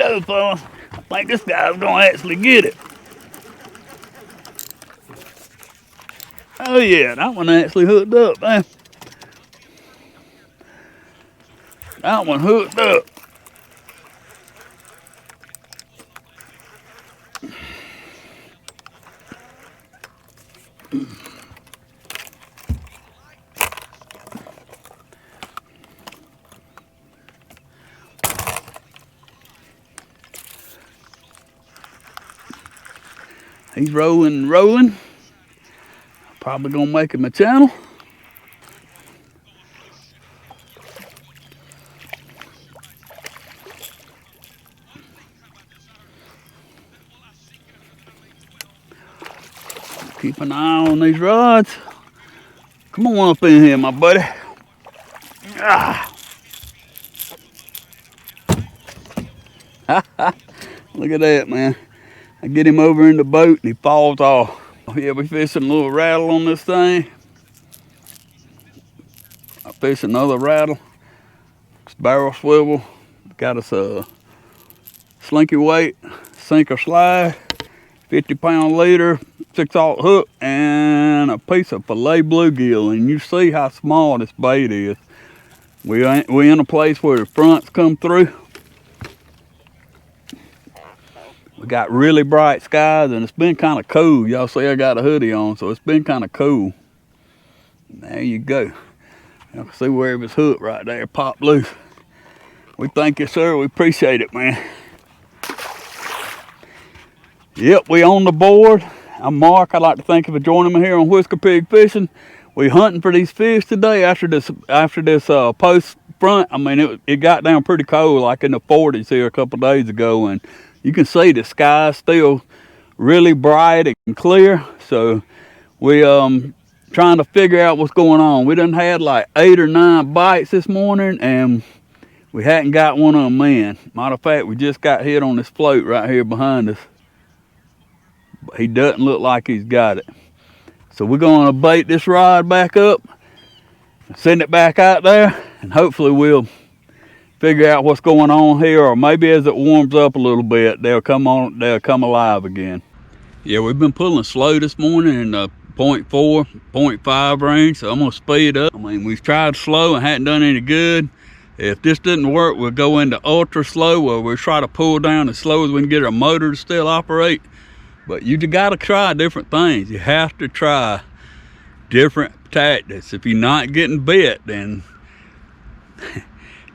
go, fellas. I think this guy's gonna actually get it. Oh yeah, that one actually hooked up, man. That one hooked up. He's rolling and rolling. Probably gonna make him a channel. Keep an eye on these rods. Come on up in here, my buddy. Ah. Look at that, man. I get him over in the boat and he falls off. Yeah, we fishing a little rattle on this thing. I fish another rattle. It's barrel swivel. Got us a slinky weight, sink or slide, 50-pound leader, 6/0 hook, and a piece of filet bluegill. And you see how small this bait is. We in a place where the fronts come through. We got really bright skies and it's been kind of cool. Y'all see I got a hoodie on, so it's been kind of cool. There you go. Y'all can see where it was hooked right there, popped loose. We thank you, sir. We appreciate it, man. Yep, we on the board. I'm Mark. I'd like to thank you for joining me here on Whisker Pig Fishing. We hunting for these fish today after this post front. I mean, it got down pretty cold, like in the 40s here a couple days ago, and you can see the sky's still really bright and clear. So we trying to figure out what's going on. We done had like 8 or 9 bites this morning, and we hadn't got one of them in. Matter of fact, we just got hit on this float right here behind us. But he doesn't look like he's got it. So we're gonna bait this rod back up, send it back out there, and hopefully we'll figure out what's going on here, or maybe as it warms up a little bit, they'll come alive again. Yeah, we've been pulling slow this morning in the 0.4, 0.5 range, so I'm gonna speed up. I mean, we've tried slow and hadn't done any good. If this didn't work, we'll go into ultra slow, where we'll try to pull down as slow as we can get our motor to still operate. But you gotta try different things. You have to try different tactics. If you're not getting bit, then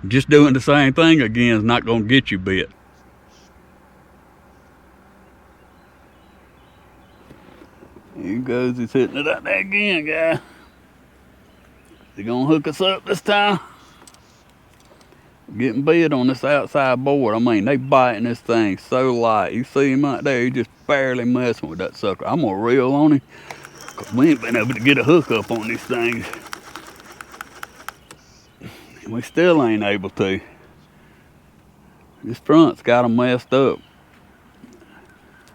just doing the same thing again is not gonna get you bit. Here he goes, he's hitting it out there again, guy. Is he gonna hook us up this time? Getting bit on this outside board. I mean, they biting this thing so light. You see him out there, he just barely messing with that sucker. I'm gonna reel on him, because we ain't been able to get a hook up on these things. And we still ain't able to. This front's got them messed up.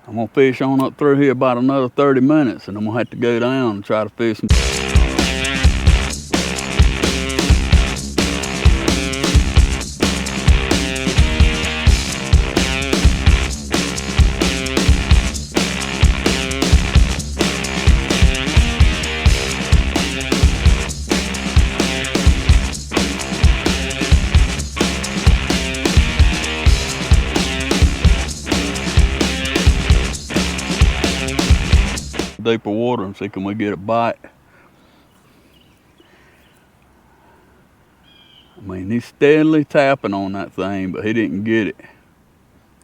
I'm gonna fish on up through here about another 30 minutes, and I'm gonna have to go down and try to fish some. Deeper water and see can we get a bite. I mean, he's steadily tapping on that thing, but he didn't get it.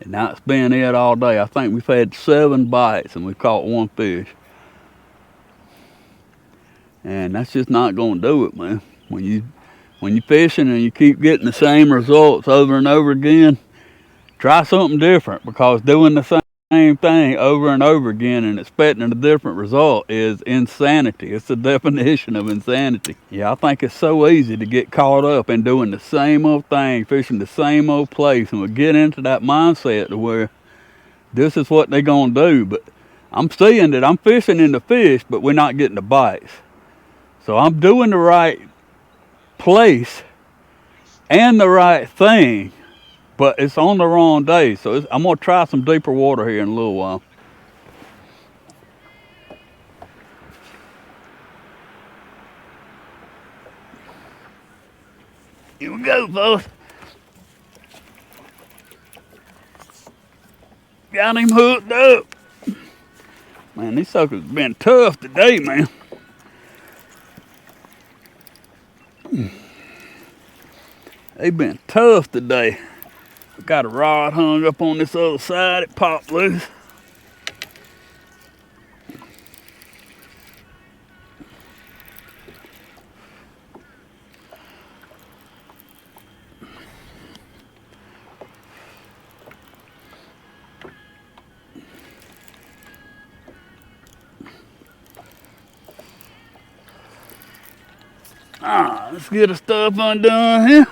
And now it's been it all day. I think we've had 7 bites and we caught 1 fish. And that's just not gonna do it, man. When you're fishing and you keep getting the same results over and over again, try something different, because doing the same thing over and over again and expecting a different result is insanity. It's the definition of insanity. Yeah, I think it's so easy to get caught up in doing the same old thing, fishing the same old place, and we get into that mindset to where this is what they're gonna do. But I'm seeing that I'm fishing in the fish, but we're not getting the bites. So I'm doing the right place and the right thing, but it's on the wrong day. So I'm gonna try some deeper water here in a little while. Here we go, folks. Got him hooked up. Man, these suckers been tough today, man. They've been tough today. Got a rod hung up on this other side. It popped loose. Let's get the stuff undone here.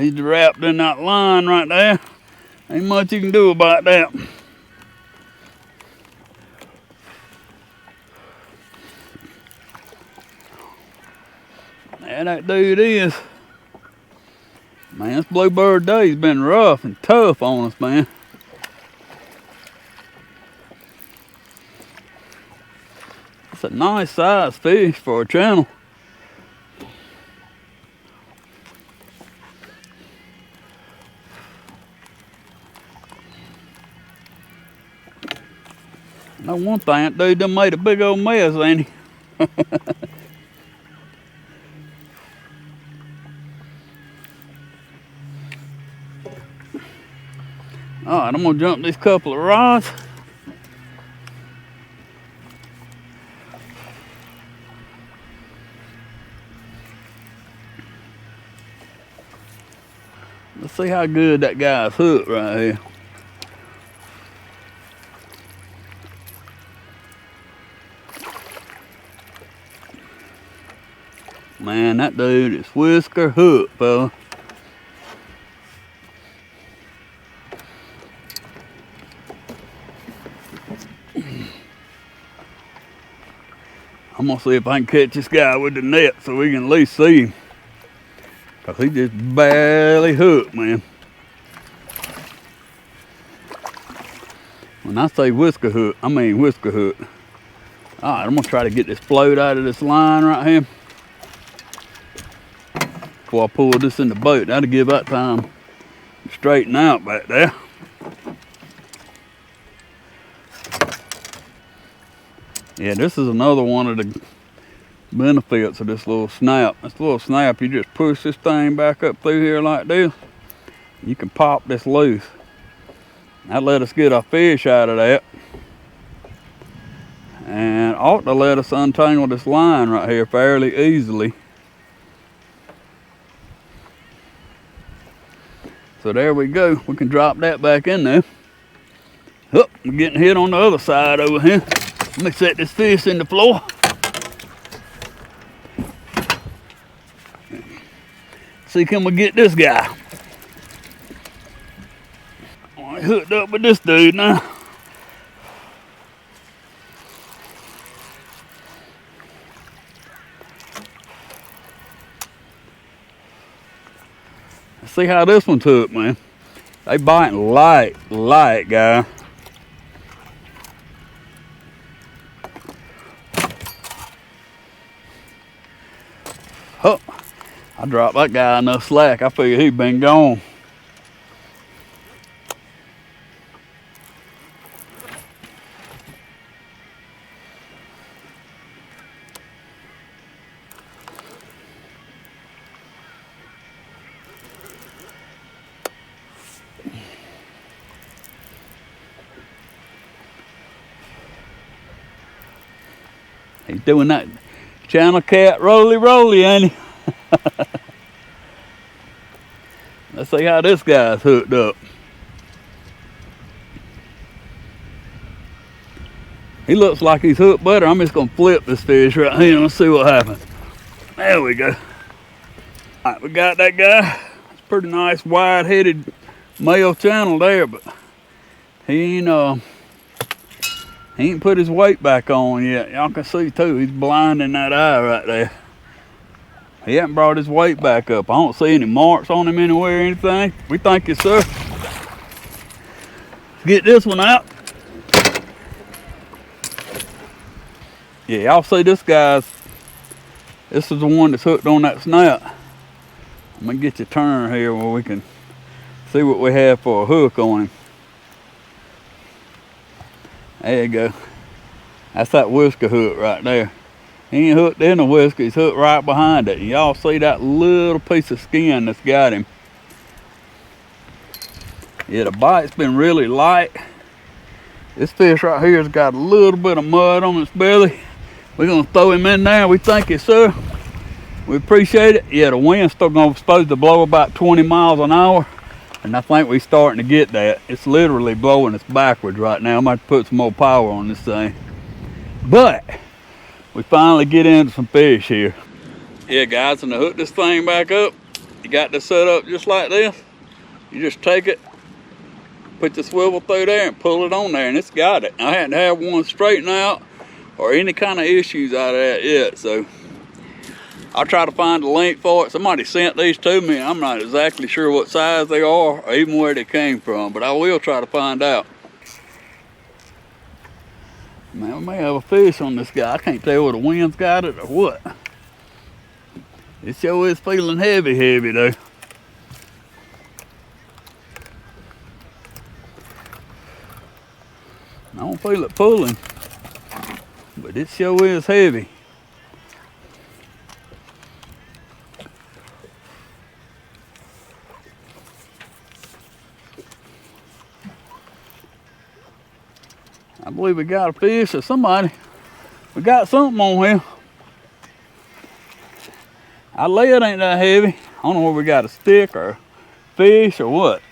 He's wrapped in that line right there. Ain't much you can do about that. There that dude is. Man, this bluebird day's been rough and tough on us, man. It's a nice size fish for a channel. Know one thing, that dude done made a big old mess, ain't he? Alright, I'm gonna jump these couple of rods. Let's see how good that guy's hooked right here. Man, that dude is whisker hooked, fella. I'm gonna see if I can catch this guy with the net so we can at least see him. Cause he just barely hooked, man. When I say whisker hook, I mean whisker hook. Alright, I'm gonna try to get this float out of this line right here before I pull this in the boat. That'll give that time to straighten out back there. Yeah, this is another one of the benefits of this little snap. This little snap, you just push this thing back up through here like this. You can pop this loose. That let us get our fish out of that. And ought to let us untangle this line right here fairly easily. So there we go. We can drop that back in there. Oh, we're getting hit on the other side over here. Let me set this fish in the floor. See, can we get this guy? All right, hooked up with this dude now. Let's see how this one's hooked, man. They biting light, guy. Oh, I dropped that guy enough slack. I figured he'd been gone. He's doing that channel cat roly, ain't he? Let's see how this guy's hooked up. He looks like he's hooked better. I'm just gonna flip this fish right here and let's see what happens. There we go. All right, we got that guy. It's a pretty nice wide-headed male channel there, but he ain't put his weight back on yet. Y'all can see too, he's blind in that eye right there. He hasn't brought his weight back up. I don't see any marks on him anywhere or anything. We thank you, sir. Get this one out. Yeah, y'all see this guy's, this is the one that's hooked on that snout. I'm gonna get you turned here where we can see what we have for a hook on him. There you go. That's that whisker hook right there. He ain't hooked in the whisker, he's hooked right behind it. And y'all see that little piece of skin that's got him. Yeah, the bite's been really light. This fish right here has got a little bit of mud on its belly. We're gonna throw him in there. We thank you, sir. We appreciate it. Yeah, the wind's still supposed to blow about 20 miles an hour. And I think we're starting to get that. It's literally blowing us backwards right now. I'm going to put some more power on this thing. But we finally get into some fish here. Yeah, guys, and to hook this thing back up, you got this set up just like this. You just take it, put the swivel through there and pull it on there, and it's got it. I hadn't had one straighten out or any kind of issues out of that yet, so I'll try to find a link for it. Somebody sent these to me. I'm not exactly sure what size they are or even where they came from, but I will try to find out. Man, we may have a fish on this guy. I can't tell whether the wind's got it or what. It sure is feeling heavy though. I don't feel it pulling, but it sure is heavy. I believe we got a fish or somebody. We got something on here. I lay it ain't that heavy. I don't know whether we got a stick or fish or what.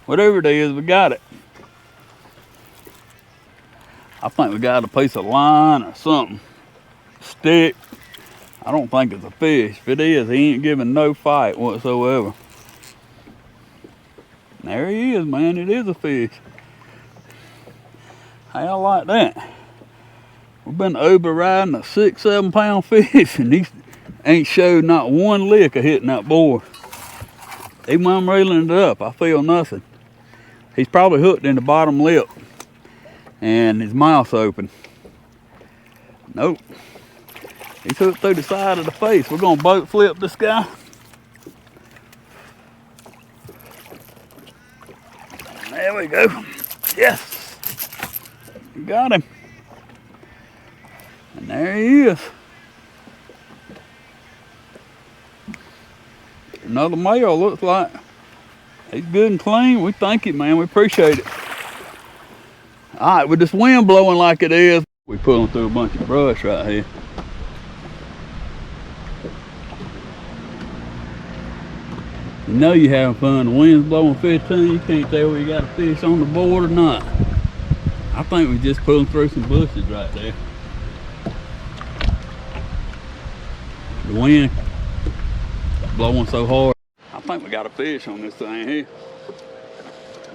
Whatever it is, we got it. I think we got a piece of line or something. Stick. I don't think it's a fish. If it is, he ain't giving no fight whatsoever. There he is, man. It is a fish. How y'all like that? We've been over riding a 6-7 pound fish and he ain't showed not one lick of hitting that board. Even when I'm reeling it up, I feel nothing. He's probably hooked in the bottom lip and his mouth's open. Nope. He's hooked through the side of the face. We're gonna boat flip this guy. There we go. Yes. Got him. And there he is. Another male, looks like. He's good and clean. We thank you, man. We appreciate it. All right, with this wind blowing like it is, we pulling through a bunch of brush right here. You know you're having fun. The wind's blowing 15. You can't tell whether you got a fish on the board or not. I think we're just pulling through some bushes right there. The wind blowing so hard. I think we got a fish on this thing here.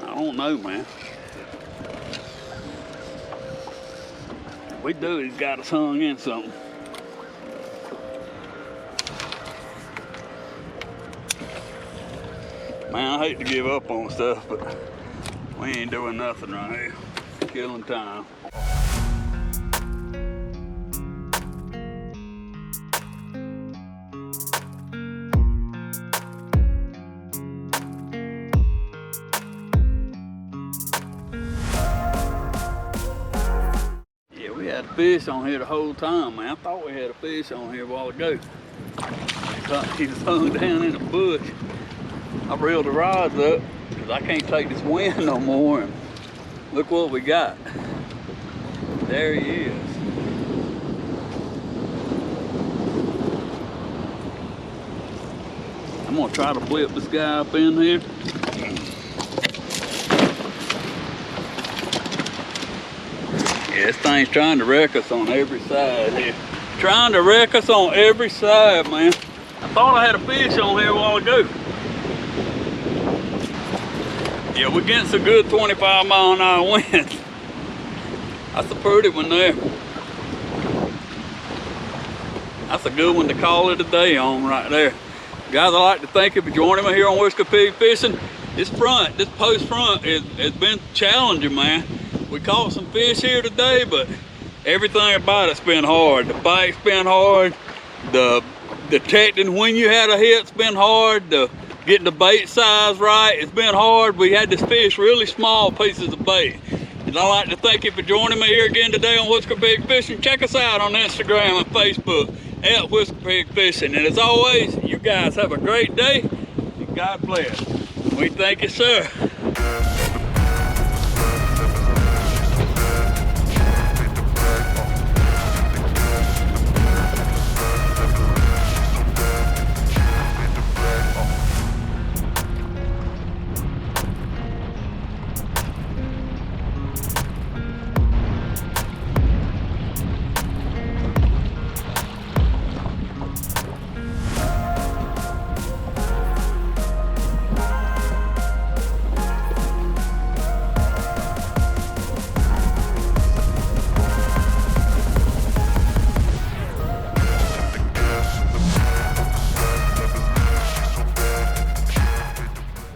I don't know, man. If we do, he's got us hung in something. Man, I hate to give up on stuff, but we ain't doing nothing right here. Killing time. Yeah, we had a fish on here the whole time, man. I thought we had a fish on here a while ago. He was hung down in a bush. I reeled the rods up because I can't take this wind no more. And look what we got. There he is. I'm gonna try to flip this guy up in here. Yeah, this thing's trying to wreck us on every side here. Trying to wreck us on every side, man. I thought I had a fish on here a while ago. Yeah, we're getting some good 25-mile-an-hour winds. That's a pretty one there. That's a good one to call it a day on right there. Guys, I'd like to thank you for joining me here on Whisker Pig Fishing. This post front has been challenging, man. We caught some fish here today, but everything about it's been hard. The bite's been hard. The detecting when you had a hit's been hard. Getting the bait size right, it's been hard. We had to fish really small pieces of bait. And I'd like to thank you for joining me here again today on Whisker Pig Fishing. Check us out on Instagram and Facebook at Whisker Pig Fishing. And as always, you guys have a great day and God bless. We thank you, sir.